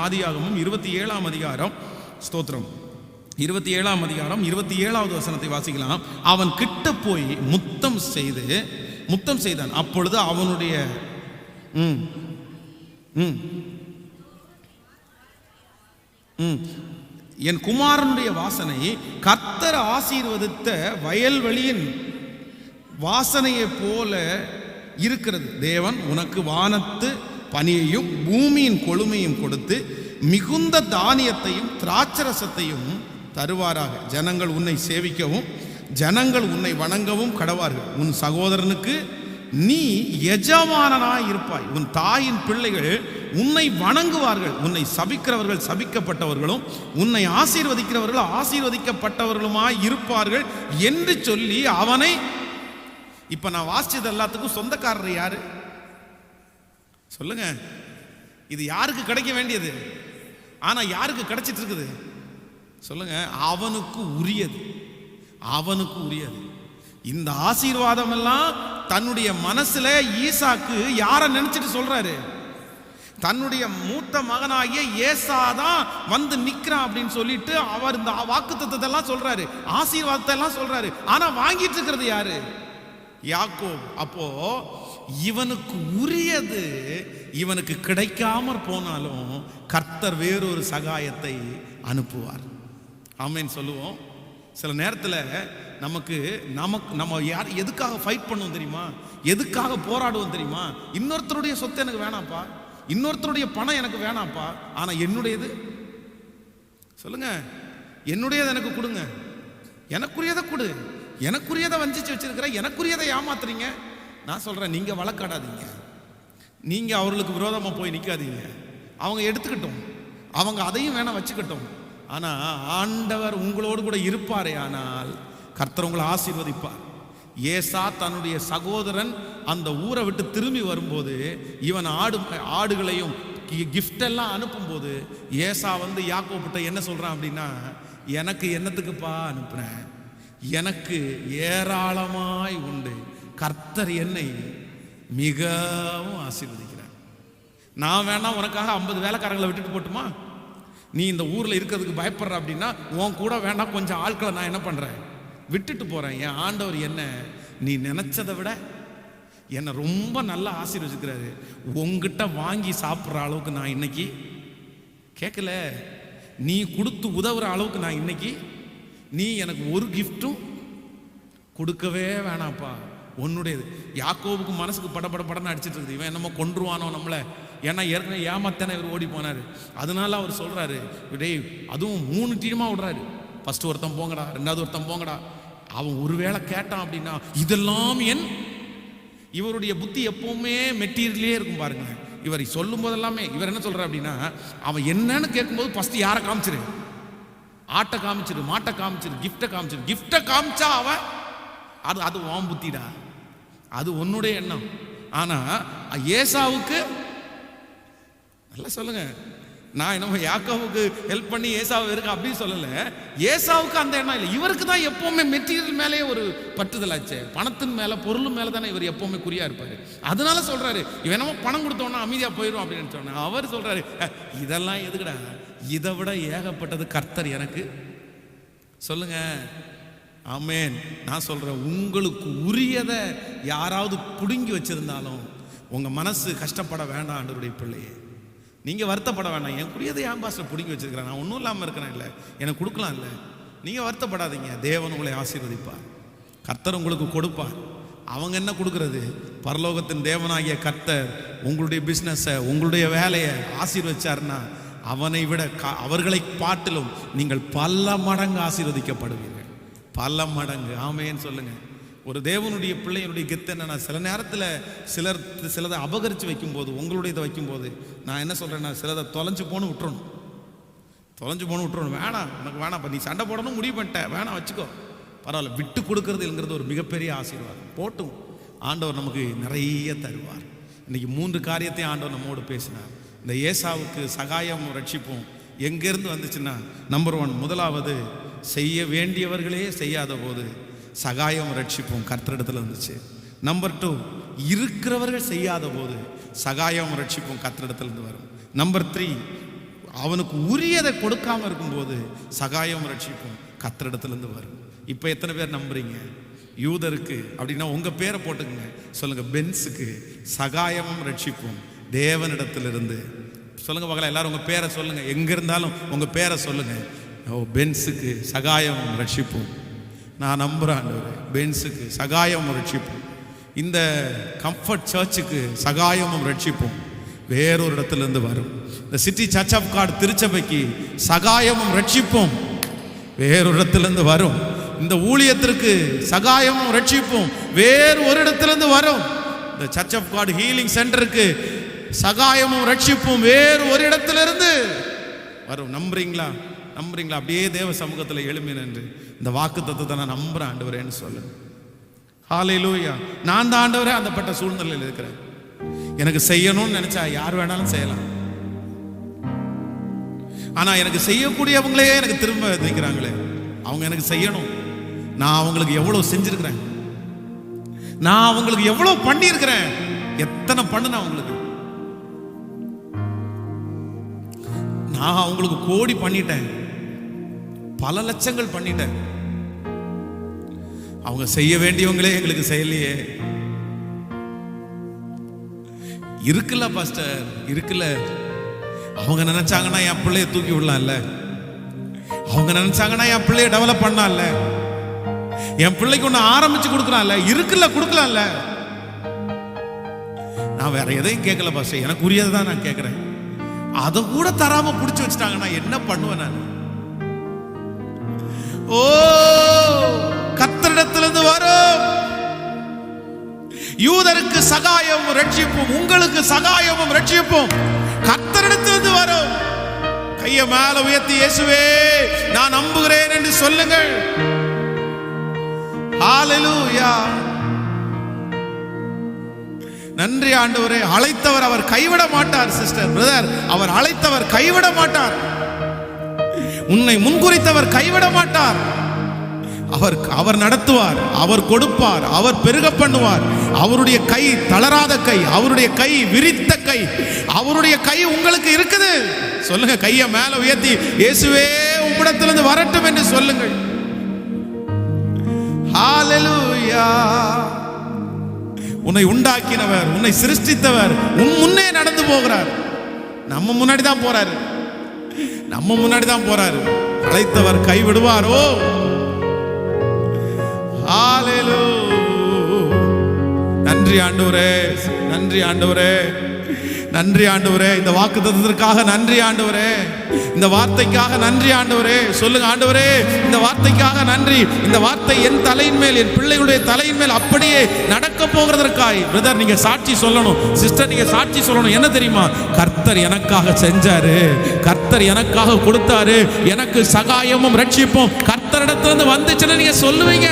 ஆதியாகமம் 27ஆம் அதிகாரம், ஸ்தோத்திரம், 27ஆம் அதிகாரம் 27வது வசனத்தை வாசிக்கலாம். அவன் கிட்ட போய் முத்தம் செய்தான். அப்பொழுது அவனுடைய என் குமாரனுடைய வாசனை கர்த்தர் ஆசீர்வதித்த வயல்வெளியின் வாசனையை போல இருக்கிறது. தேவன் உனக்கு வானத்து பனியையும் பூமியின் கொழுமையும் கொடுத்து மிகுந்த தானியத்தையும் திராட்சரசத்தையும் தருவாராக. ஜனங்கள் உன்னை சேவிக்கவும் ஜனங்கள் உன்னை வணங்கவும் கடவார்கள். உன் சகோதரனுக்கு நீ எஜமானனாய் இருப்பாய். உன் தாயின் பிள்ளைகள் உன்னை வணங்குவார்கள். உன்னை சபிக்கிறவர்கள் சபிக்கப்பட்டவர்களும் உன்னை ஆசீர்வதிக்கிறவர்கள் ஆசீர்வதிக்கப்பட்டவர்களுமாய் இருப்பார்கள் என்று சொல்லி அவனை. இப்ப நான் வாசிச்சது எல்லாத்துக்கும் சொந்தக்காரர் யாரு சொல்லுங்க? இது யாருக்கு கிடைக்க வேண்டியது? ஆனா யாருக்கு கிடைச்சிட்டு இருக்குது சொல்லுங்க? அவனுக்கு உரியது. இந்த ஆசீர்வாதம் எல்லாம் தன்னுடைய மனசுல ஈசாக்கு யாரை நினைச்சிட்டு சொல்றாரு? தன்னுடைய மூத்த மகனாகிய ஏசாதான் வந்து நிக்கிறான் அப்படின்னு சொல்லிட்டு அவர் இந்த வாக்குத்தத்தத்தை எல்லாம் சொல்றாரு, ஆசீர்வாதத்தை எல்லாம் சொல்றாரு. ஆனா வாங்கிட்டு இருக்கிறது யாரு? யாக்கோப். அப்போ இவனுக்கு உரியது இவனுக்கு கிடைக்காம போனாலும் கர்த்தர் வேறொரு சகாயத்தை அனுப்புவார். ஆமென் சொல்லுவோம். சில நேரத்தில் நம்ம யார் எதுக்காக ஃபைட் பண்ணுவோம் தெரியுமா? எதுக்காக போராடுவோம் தெரியுமா? இன்னொருத்தருடைய சொத்து எனக்கு வேணாம்ப்பா, இன்னொருத்தருடைய பணம் எனக்கு வேணாம்ப்பா, ஆனா என்னுடையது சொல்லுங்க, என்னுடையது எனக்கு கொடுங்க, எனக்குரியதை கொடு, எனக்குரியதை வஞ்சிச்சு வச்சிருக்கிற, எனக்குரியதை ஏமாத்துறீங்க. நான் சொல்றேன், நீங்க வழக்காடாதீங்க, நீங்க அவர்களுக்கு விரோதமா போய் நிக்காதீங்க. அவங்க எடுத்துக்கிட்டோம், அவங்க அதையும் வேணா வச்சுக்கிட்டோம். ஆனா ஆண்டவர் உங்களோடு கூட இருப்பாரே, ஆனால் கர்த்தர் உங்களை ஆசீர்வதிப்பார். ஏசா தன்னுடைய சகோதரன் அந்த ஊரை விட்டு திரும்பி வரும்போது இவன் ஆடுகளையும் கிஃப்ட் எல்லாம் அனுப்பும் போது ஏசா வந்து யாக்கோபிட்ட என்ன சொல்றான் அப்படின்னா, எனக்கு என்னத்துக்குப்பா அனுப்புறேன், எனக்கு ஏராளமாய் உண்டு, கர்த்தர் என்னை மிகவும் ஆசீர்வதிக்கிறார். நான் வேணா உனக்காக 50 வேலைக்காரங்களை விட்டுட்டு போட்டுமா? நீ இந்த ஊர்ல இருக்கிறதுக்கு பயப்படுற அப்படின்னா உன் கூட வேணா கொஞ்சம் ஆட்களை நான் என்ன பண்றேன், விட்டுட்டு போறேன். என் ஆண்டவர் என்ன நீ நினைச்சதை விட என்னை ரொம்ப நல்லா ஆசீர்வதிக்கிறாரு. உங்ககிட்ட வாங்கி சாப்பிட்ற அளவுக்கு நான் இன்னைக்கு கேட்கல, நீ கொடுத்து உதவுற அளவுக்கு நான் இன்னைக்கு, நீ எனக்கு ஒரு கிஃப்டும் கொடுக்கவே வேணாப்பா, உன்னுடையது. யாக்கோபுக்கு மனசுக்கு படன்னு அடிச்சிட்டு இருக்குது, இவன் என்னமோ கொன்றுவானோ நம்மளை, ஏன்னா ஏற்கனவே ஏமாத்தானே இவர் ஓடி போனார். அதனால அவர் சொல்றாரு, டேய் அதுவும் 3 டீமா விடுறாரு, ஃபர்ஸ்ட் ஒருத்தன் போங்கடா, 2வது ஒருத்தன் போங்கடா. அவன் ஒருவேளை கேட்டான் அப்படின்னா இதெல்லாம் இவருடைய புத்தி எப்பவுமே மெட்டீரியலே இருக்கும் பாருங்க. இவர் சொல்லும் போதெல்லாமே இவர் என்ன சொல்றாரு அப்படின்னா, அவன் என்னன்னு கேட்கும்போது ஃபர்ஸ்ட் யாரை காமிச்சிரு, ஆட்டை காமிச்சிரு, மாட்டை காமிச்சிரு, கிஃப்டை காமிச்சிரு. கிஃப்டை காமிச்சா அவன் அது வாம் புத்திடா, அது உன்னுடைய எண்ணம். ஆனா ஏசாவுக்கு நல்லா சொல்லுங்க, நான் என்னமோ யாக்கோவுக்கு ஹெல்ப் பண்ணி ஏசாவை இருக்கு அப்படின்னு சொல்லல, ஏசாவுக்கு அந்த எண்ணம் இல்லை. இவருக்கு தான் எப்பவுமே மெட்டீரியல் மேலே ஒரு பற்றுதலாச்சு, பணத்தின் மேல பொருள் மேல தானே இவர் எப்பவுமே குறியா இருப்பாரு. அதனால சொல்றாரு, இவன் என்னமோ பணம் கொடுத்தோன்னா அமைதியா போயிடும் அப்படின்னு சொன்ன அவர் சொல்றாரு, இதெல்லாம் எதுக்குடா, இதை விட ஏகப்பட்டது கர்த்தர் எனக்கு. சொல்லுங்க ஆமென். நான் சொல்றேன், உங்களுக்கு உரியதை யாராவது புடுங்கி வச்சிருந்தாலும் உங்க மனசு கஷ்டப்பட வேண்டாம். ஆண்டவருடைய பிள்ளையே, நீங்க வருத்தப்பட வேண்டாம். எனக்குரியதை ஏன் பாஸ்டர் புடுங்கி வச்சிருக்கிறேன், நான் ஒன்றும் இல்லாமல் இருக்கிறேன், இல்லை எனக்கு கொடுக்கலாம், இல்லை நீங்க வருத்தப்படாதீங்க. தேவன் உங்களை ஆசீர்வதிப்பார், கர்த்தர் உங்களுக்கு கொடுப்பார். அவங்க என்ன கொடுக்கறது, பரலோகத்தின் தேவனாகிய கர்த்தர் உங்களுடைய பிஸ்னஸை, உங்களுடைய வேலையை ஆசீர்வதிச்சார்னா அவனை விட அவர்களை பாட்டிலும் நீங்கள் பல மடங்கு ஆசீர்வதிக்கப்படுவீர்கள், பல மடங்கு. ஆமேன்னு சொல்லுங்க. ஒரு தேவனுடைய பிள்ளையினுடைய கெத்து என்னன்னா, சில நேரத்தில் சிலதை அபகரித்து வைக்கும்போது, உங்களுடையதை வைக்கும்போது நான் என்ன சொல்கிறேன்னா, சிலதை தொலைஞ்சு போன்னு விட்டுறணும், வேணாம் உனக்கு வேணாம், நீ சண்டை போடணும் முடிவு பண்ணிட்ட, வேணாம் வச்சுக்கோ, பரவாயில்ல. விட்டு கொடுக்கறதுங்கிறது ஒரு மிகப்பெரிய ஆசீர்வாதம். போட்டும், ஆண்டவர் நமக்கு நிறைய தருவார். இன்னைக்கு 3 காரியத்தையும் ஆண்டவர் நம்மோடு பேசினார். இந்த ஏசாவுக்கு சகாயம் ரட்சிப்போம் எங்கேருந்து வந்துச்சுன்னா, நம்பர் 1, முதலாவது செய்ய வேண்டியவர்களே செய்யாத போது சகாயம் ரட்சிப்போம் கர்த்தரிடத்துல வந்துச்சு. நம்பர் 2, இருக்கிறவர்கள் செய்யாத போது சகாயம் ரட்சிப்போம் கர்த்தரிடத்துல இருந்து வரும். நம்பர் 3, அவனுக்கு உரியதை கொடுக்காம இருக்கும்போது சகாயம் ரட்சிப்பும் கர்த்தரிடத்திலிருந்து வரும். இப்போ எத்தனை பேர் நம்புறீங்க? யூதருக்கு அப்படின்னா உங்க பேரை போட்டுக்குங்க, சொல்லுங்க. பென்ஸுக்கு சகாயமும் ரட்சிப்பும் தேவனிடத்திலிருந்து. சொல்லுங்க பார்க்கலாம், எல்லாரும் உங்க பேரை சொல்லுங்க. எங்க இருந்தாலும் உங்க பேரை சொல்லுங்க. ஓ, பென்ஸுக்கு சகாயமும் ரட்சிப்பும். நான் நம்புறேன் ஆண்டவரே, பென்ஸுக்கு சகாயமும் ரட்சிப்பும். இந்த கம்ஃபர்ட் சர்ச்சுக்கு சகாயமும் ரட்சிப்பும் வேறொரு இடத்திலிருந்து வரும். இந்த சிட்டி சர்ச் ஆஃப் காட் திருச்சபைக்கு சகாயமும் ரட்சிப்பும் வேறொரு இடத்திலிருந்து வரும். இந்த ஊழியத்திற்கு சகாயமும் ரட்சிப்பும் வேறு ஒரு இடத்திலிருந்து வரும். இந்த சர்ச் ஆஃப் காட் ஹீலிங் சென்டருக்கு சகாயமும் ரட்சிப்பும் வேறு ஒரு இடத்திலிருந்து வரும். நம்புறீங்களா? நம்புறீங்களா? அப்படியே தேவ சமூகத்தில் எழும்பி நின்று இந்த வாக்குத்தத்தத்தை நான் நம்புறேன் ஆண்டவரேன்னு சொல்லுங்க. ஹல்லேலூயா. நான் தான் ஆண்டவரே அந்தப்பட்ட சூழ்நிலையில் இருக்கிறேன். எனக்கு செய்யணும்னு நினைச்சா யார் வேணாலும் செய்யலாம். ஆனா எனக்கு செய்யக்கூடியவங்களே எனக்கு திரும்ப நிற்கிறாங்களே, அவங்க எனக்கு செய்யணும். நான் அவங்களுக்கு எவ்வளவு செஞ்சிருக்கிறேன், நான் அவங்களுக்கு எவ்வளவு பண்ணியிருக்கிறேன், எத்தனை பண்ணுன அவங்களுக்கு. நான் அவங்களுக்கு கோடி பண்ணிட்டேன், பல லட்சங்கள் பண்ணிட்டேன். அவங்க செய்ய வேண்டியவங்களே எங்களுக்கு செய்யலையே. இருக்குல்ல பாஸ்டர், இருக்குல்ல. அவங்க நினைச்சாங்கன்னா என் பிள்ளைய தூக்கி விடலாம்ல, அவங்க நினைச்சாங்கன்னா என் பிள்ளைய டெவலப் பண்ணலாம்ல, என் பிள்ளைக்கு ஒன்று ஆரம்பிச்சு கொடுக்கலாம்ல, இருக்குல்ல, கொடுக்கலாம்ல. நான் வேற எதையும் கேட்கல பாஸ்டர், எனக்கு உரியதை தான் நான் கேட்கிறேன். அதை கூட தராம பிடிச்சு வச்சுட்டாங்கன்னா என்ன பண்ணுவேன் நான்? ஓ, கர்த்தரிடத்திலிருந்து வரும். யூதருக்கு சகாயம் ரட்சிப்பும் உங்களுக்கு சகாயமும் ரட்சிப்பும் கர்த்தரிடத்திலிருந்து வரும். கையை மேல உயர்த்தி இயேசுவே நான் நம்புகிறேன் என்று சொல்லுங்கள். ஹல்லேலூயா. நன்றி ஆண்டவரே. அழைத்தவர் அவர் கைவிட மாட்டார். சிஸ்டர், பிரதர், அவர் அழைத்தவர் கைவிட மாட்டார். உன்னை முன்குறித்தவர் கைவிட மாட்டார். அவர் நடத்துவார், அவர் கொடுப்பார், அவர் பெருக பண்ணுவார். அவருடைய கை தளராத கை, அவருடைய கை விரித்த கை, அவருடைய கை உங்களுக்கு இருக்குது. சொல்லுங்க, கையை மேல உயர்த்தி இயேசுவே உம்மிடத்திலிருந்து வரட்டும் என்று சொல்லுங்கள். ஹல்லேலூயா. உன்னை உண்டாக்கினவர், உன்னை சிருஷ்டித்தவர் உன் முன்னே நடந்து போகிறார். நம்ம முன்னாடி தான் போறாரு, நம்ம முன்னாடி தான் போறாரு. அழைத்தவர் கைவிடுவாரோ? ஹல்லேலூயா. நன்றி ஆண்டவரே, நன்றி ஆண்டவரே, நன்றி ஆண்டவரே. இந்த வாக்குத்தத்தத்திற்காக நன்றி ஆண்டவரே, இந்த வார்த்தைக்காக நன்றி ஆண்டவரே. சொல்லுங்க, ஆண்டவரே இந்த வார்த்தைக்காக நன்றி. இந்த வார்த்தை என் தலையின் மேல், என் பிள்ளைகளுடைய தலையின் மேல் அப்படியே நடக்க போகிறதற்காய். பிரதர், நீங்க சாட்சி சொல்லணும். சிஸ்டர், நீங்க சாட்சி சொல்லணும். என்ன தெரியுமா? கர்த்தர் எனக்காக செஞ்சாரு, கர்த்தர் எனக்காக கொடுத்தாரு, எனக்கு சகாயமும் ரட்சிப்பும் கர்த்தரிடத்திலிருந்து வந்துச்சுன்னு நீங்க சொல்லுவீங்க.